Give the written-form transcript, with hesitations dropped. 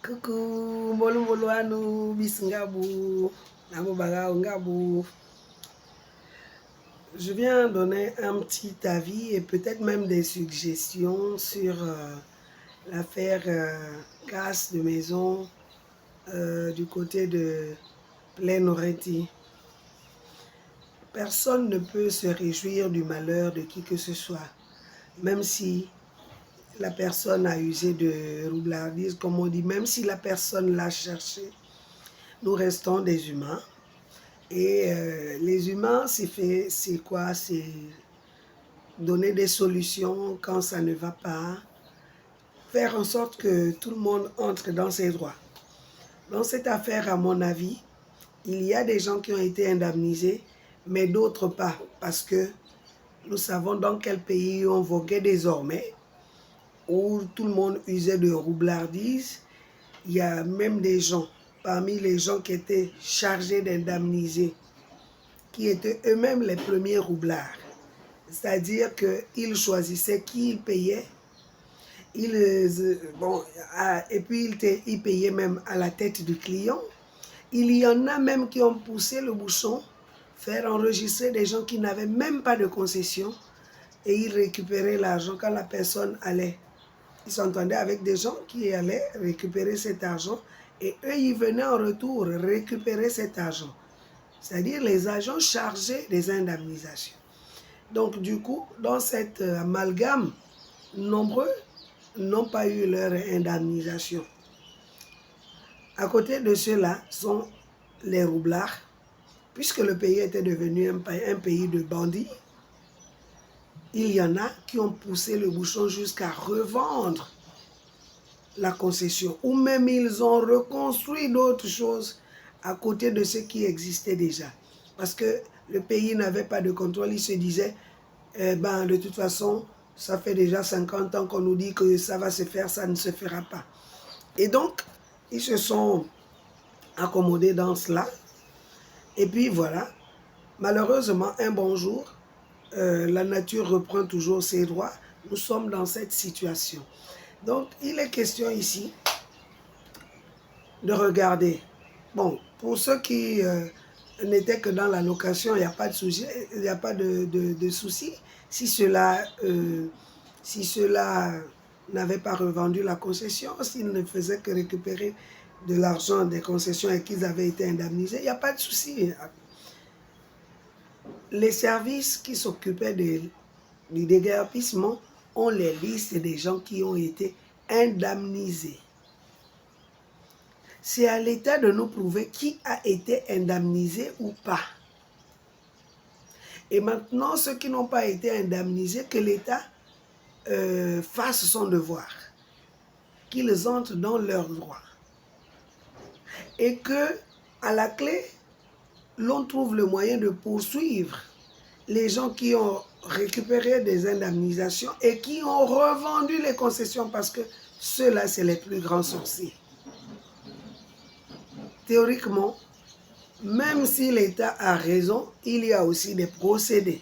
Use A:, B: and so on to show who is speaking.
A: Coucou, molo molo anu, bisngabou, namobaga ngabou. Je viens donner un petit avis et peut-être même des suggestions sur l'affaire casse de maison du côté de Plein-Oreti. Personne ne peut se réjouir du malheur de qui que ce soit, même si la personne a usé de roublardise, comme on dit, même si la personne l'a cherché, nous restons des humains. Et les humains, c'est quoi? C'est donner des solutions quand ça ne va pas, faire en sorte que tout le monde entre dans ses droits. Dans cette affaire, à mon avis, il y a des gens qui ont été indemnisés, mais d'autres pas, parce que nous savons dans quel pays on voguait désormais, où tout le monde usait de roublardise. Il y a même des gens, parmi les gens qui étaient chargés d'indemniser, qui étaient eux-mêmes les premiers roublards. C'est-à-dire qu'ils choisissaient qui ils payaient. Et puis ils payaient même à la tête du client. Il y en a même qui ont poussé le bouchon, faire enregistrer des gens qui n'avaient même pas de concession et ils récupéraient l'argent quand la personne allait. Ils s'entendaient avec des gens qui allaient récupérer cet argent et eux, ils venaient en retour récupérer cet argent. C'est-à-dire les agents chargés des indemnisations. Donc du coup, dans cet amalgame, nombreux n'ont pas eu leur indemnisation. À côté de ceux-là sont les roublards, puisque le pays était devenu un pays de bandits. Il y en a qui ont poussé le bouchon jusqu'à revendre la concession, ou même ils ont reconstruit d'autres choses à côté de ce qui existait déjà. Parce que le pays n'avait pas de contrôle, il se disait, de toute façon, ça fait déjà 50 ans qu'on nous dit que ça va se faire, ça ne se fera pas. Et donc, ils se sont accommodés dans cela. Et puis voilà, malheureusement, un bon jour, la nature reprend toujours ses droits. Nous sommes dans cette situation. Donc, il est question ici de regarder. Bon, pour ceux qui n'étaient que dans la location, il n'y a pas de souci. Il n'y a pas de souci. Si cela n'avait pas revendu la concession, s'ils ne faisaient que récupérer de l'argent des concessions et qu'ils avaient été indemnisés, il n'y a pas de souci. Les services qui s'occupaient du déguerpissement ont les listes des gens qui ont été indemnisés. C'est à l'État de nous prouver qui a été indemnisé ou pas. Et maintenant, ceux qui n'ont pas été indemnisés, que l'État fasse son devoir, qu'ils entrent dans leurs droits. Et que, à la clé, l'on trouve le moyen de poursuivre les gens qui ont récupéré des indemnisations et qui ont revendu les concessions parce que ceux-là, c'est les plus grands sorciers. Théoriquement, même si l'État a raison, il y a aussi des procédés.